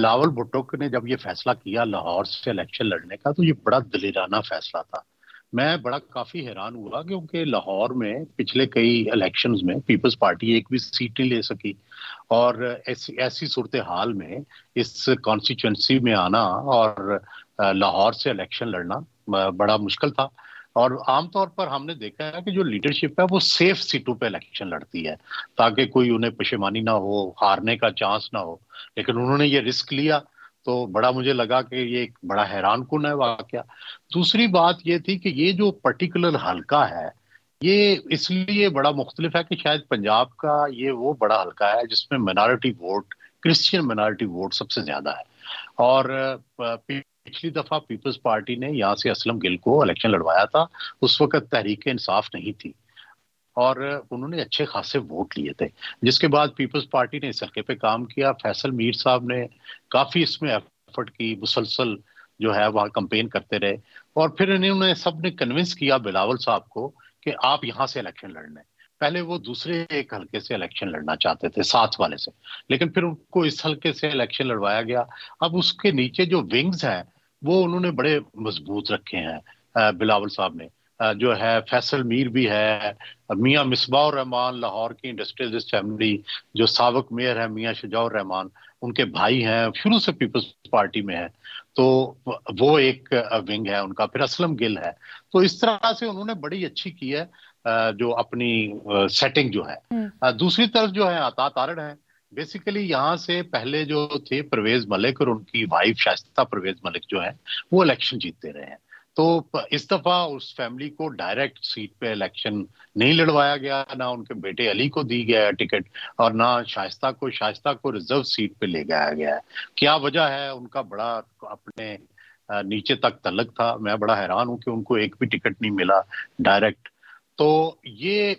बिलावल भुट्टो ने जब ये फैसला किया लाहौर से इलेक्शन लड़ने का, तो ये बड़ा दिलेराना फैसला था। मैं बड़ा काफी हैरान हुआ क्योंकि लाहौर में पिछले कई इलेक्शंस में पीपल्स पार्टी एक भी सीट नहीं ले सकी। और ऐसी ऐसी सूरत हाल में इस कॉन्स्टिट्यूंसी में आना और लाहौर से इलेक्शन लड़ना बड़ा मुश्किल था। और आमतौर पर हमने देखा है कि जो लीडरशिप है वो सेफ सीटों पे इलेक्शन लड़ती है, ताकि कोई उन्हें पशेमानी ना हो, हारने का चांस ना हो। लेकिन उन्होंने ये रिस्क लिया, तो बड़ा मुझे लगा कि ये एक बड़ा हैरान कुन है वाकया। दूसरी बात ये थी कि ये जो पर्टिकुलर हलका है, ये इसलिए बड़ा मुख्तलिफ है कि शायद पंजाब का ये वो बड़ा हलका है जिसमें minority vote, Christian minority vote सबसे ज्यादा है। और पिछली दफा पीपल्स पार्टी ने यहाँ से असलम गिल को इलेक्शन लड़वाया था। उस वक्त तहरीक इंसाफ नहीं थी और उन्होंने अच्छे खासे वोट लिए थे, जिसके बाद पीपल्स पार्टी ने इस हल्के पे काम किया। फैसल मीर साहब ने काफी इसमें एफर्ट की, मुसलसल जो है वहाँ कंपेन करते रहे। और फिर इन्होंने सबने कन्विंस किया बिलावल साहब को कि आप यहाँ से इलेक्शन लड़ने। पहले वो दूसरे एक हल्के से इलेक्शन लड़ना चाहते थे, साथ वाले से, लेकिन फिर उनको इस हल्के से इलेक्शन लड़वाया गया। अब उसके नीचे जो विंग्स हैं वो उन्होंने बड़े मजबूत रखे हैं। बिलावल साहब ने जो है, फैसल मीर भी है, मियां मिसबाह रहमान लाहौर की इंडस्ट्रियलिस्ट फैमिली, जो साबिक मेयर है मियां शुजाउर रहमान, उनके भाई हैं, शुरू से पीपल्स पार्टी में है। तो वो एक विंग है उनका। फिर असलम गिल है। तो इस तरह से उन्होंने बड़ी अच्छी की है जो अपनी सेटिंग जो है। दूसरी तरफ जो है अता तारड़ है। बेसिकली यहाँ से पहले जो थे परवेज मलिक और उनकी वाइफ शाइस्ता परवेज मलिक जो है, वो इलेक्शन जीतते रहे हैं। तो इस दफा उस फैमिली को डायरेक्ट सीट पे इलेक्शन नहीं लड़वाया गया, ना उनके बेटे अली को दी गया है टिकट, और ना शाइस्ता को रिजर्व सीट पे ले जाया गया है। क्या वजह है? उनका बड़ा अपने नीचे तक तलक था। मैं बड़ा हैरान हूं कि उनको एक भी टिकट नहीं मिला डायरेक्ट। तो ये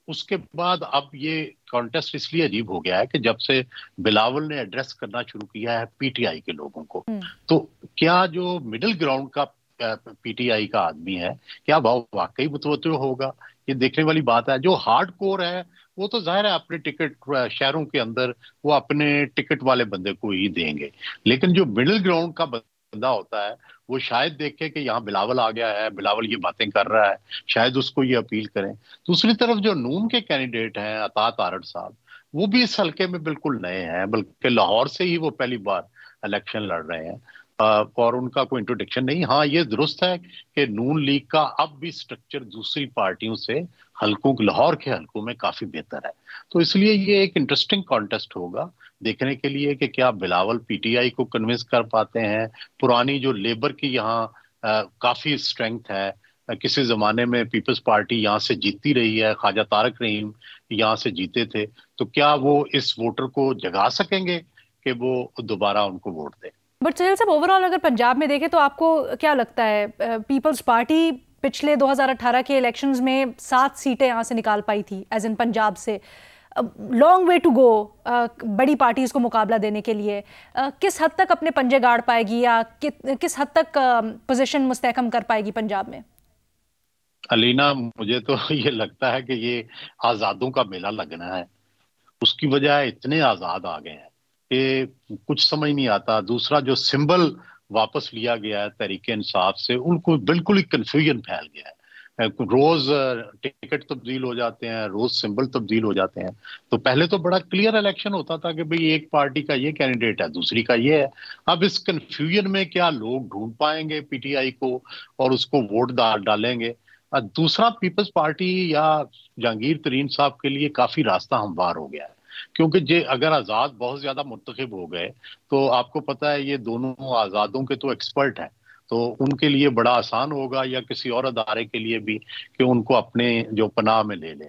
उसके बाद अब ये कॉन्टेस्ट इसलिए अजीब हो गया है कि जब से बिलावल ने एड्रेस करना शुरू किया है पीटीआई के लोगों को, तो क्या जो मिडिल ग्राउंड का पीटीआई का आदमी है, क्या वो वाकई मुतवज्जो होगा? ये देखने वाली बात है। जो हार्ड कोर है वो तो जाहिर है अपने टिकट शहरों के अंदर वो अपने टिकट वाले बंदे को ही देंगे। लेकिन जो मिडिल ग्राउंड का बंदा होता है वो शायद देखे कि यहाँ बिलावल आ गया है, बिलावल ये बातें कर रहा है, शायद उसको ये अपील करें। दूसरी तरफ जो नून के कैंडिडेट हैं अता तारड़ साहब, वो भी इस हल्के में बिल्कुल नए हैं, बल्कि लाहौर से ही वो पहली बार इलेक्शन लड़ रहे हैं। और उनका कोई इंट्रोडक्शन नहीं। हाँ, ये दुरुस्त है कि नून लीग का अब भी स्ट्रक्चर दूसरी पार्टियों से हल्कों, लाहौर के हल्कों में काफी बेहतर है। तो इसलिए ये एक इंटरेस्टिंग कॉन्टेस्ट होगा देखने के लिए कि क्या बिलावल पीटीआई को कन्विंस कर पाते हैं। पुरानी जो लेबर की यहाँ काफी स्ट्रेंथ है, किसी जमाने में पीपल्स पार्टी यहाँ से जीतती रही है, ख्वाजा तारक रहीम यहाँ से जीते थे, तो क्या वो इस वोटर को जगा सकेंगे कि वो दोबारा उनको वोट दे? बट सुहेल साहब, ओवरऑल अगर पंजाब में देखें तो आपको क्या लगता है, पीपल्स पार्टी पिछले 2018 के इलेक्शंस में 7 सीटें यहाँ से निकाल पाई थी एज इन पंजाब से। लॉन्ग वे टू गो बड़ी पार्टीज को मुकाबला देने के लिए। किस हद तक अपने पंजे गाड़ पाएगी या किस हद तक पोजीशन मुस्तहकम कर पाएगी पंजाब में? अलीना, मुझे तो ये लगता है कि ये आजादों का मेला लगना है। उसकी वजह इतने आजाद आ गए हैं कि कुछ समझ नहीं आता। दूसरा, जो सिंबल वापस लिया गया है तहरीक इंसाफ से, उनको बिल्कुल ही कंफ्यूजन फैल गया है। रोज टिकट तब्दील हो जाते हैं, रोज सिंबल तब्दील हो जाते हैं। तो पहले तो बड़ा क्लियर इलेक्शन होता था कि भाई एक पार्टी का ये कैंडिडेट है, दूसरी का ये है। अब इस कंफ्यूजन में क्या लोग ढूंढ पाएंगे पीटीआई को और उसको वोट डालेंगे? दूसरा, पीपल्स पार्टी या जहांगीर तरीन साहब के लिए काफी रास्ता हमवार हो गया है, क्योंकि जे अगर आजाद बहुत ज्यादा मुंतखब हो गए तो आपको पता है ये दोनों आजादों के तो एक्सपर्ट हैं, तो उनके लिए बड़ा आसान होगा, या किसी और अदारे के लिए भी, कि उनको अपने जो पनाह में ले ले।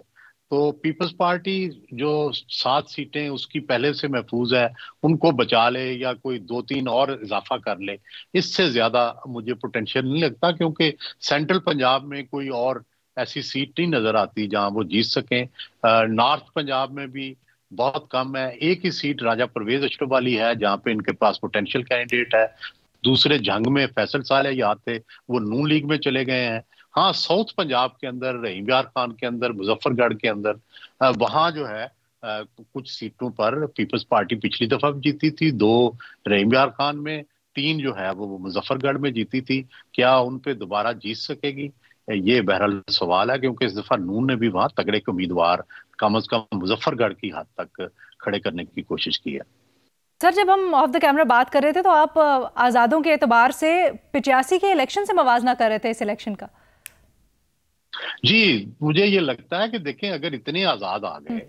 तो पीपल्स पार्टी जो 7 सीटें उसकी पहले से महफूज है, उनको बचा ले या कोई 2-3 और इजाफा कर ले, इससे ज्यादा मुझे पोटेंशियल नहीं लगता, क्योंकि सेंट्रल पंजाब में कोई और ऐसी सीट नहीं नजर आती जहां वो जीत सकें। नॉर्थ पंजाब में भी बहुत कम है। एक ही सीट राजा परवेज अशरफ वाली है जहां पे इनके पास पोटेंशियल कैंडिडेट है। दूसरे जंग में फैसल साले याद थे, वो नून लीग में चले गए हैं। हाँ, साउथ पंजाब के अंदर, रहीम यार खान के अंदर, मुजफ्फरगढ़ के अंदर वहां जो है कुछ सीटों पर पीपल्स पार्टी पिछली दफा भी जीती थी, 2 रहीम यार खान में, 3 जो है वो मुजफ्फरगढ़ में जीती थी। क्या उन पे दोबारा जीत सकेगी? ये बहरहाल सवाल है, क्योंकि इस दफा नून ने भी वहां तगड़े के उम्मीदवार कम अज कम मुजफ्फरगढ़ की हद तक खड़े करने की कोशिश की है। सर, जब हम ऑफ द कैमरा बात कर रहे थे तो आप आज़ादों के एतबार से 85 के इलेक्शन से मवाजना कर रहे थे इस इलेक्शन का। जी, मुझे ये लगता है कि देखें, अगर इतने आजाद आ गए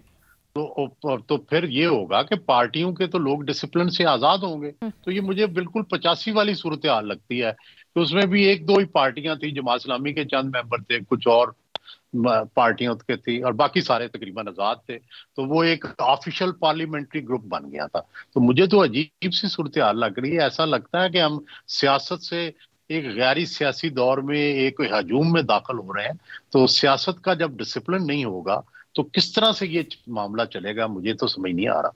तो फिर ये होगा कि पार्टियों के तो लोग डिसिप्लिन से आजाद होंगे। तो ये मुझे बिल्कुल 85 वाली सूरत हाल लगती है कि उसमें भी 1-2 ही पार्टियां थी, जमात इस्लामी के चंद मेंबर थे, कुछ और पार्टियां के थी, और बाकी सारे तकरीबन आजाद थे। तो वो एक ऑफिशियल पार्लियामेंट्री ग्रुप बन गया था। तो मुझे तो अजीब सी सूरत हाल लग रही है। ऐसा लगता है कि हम सियासत से एक गैरी सियासी दौर में, एक हजूम में दाखिल हो रहे हैं। तो सियासत का जब डिसिप्लिन नहीं होगा तो किस तरह से ये मामला चलेगा, मुझे तो समझ नहीं आ रहा।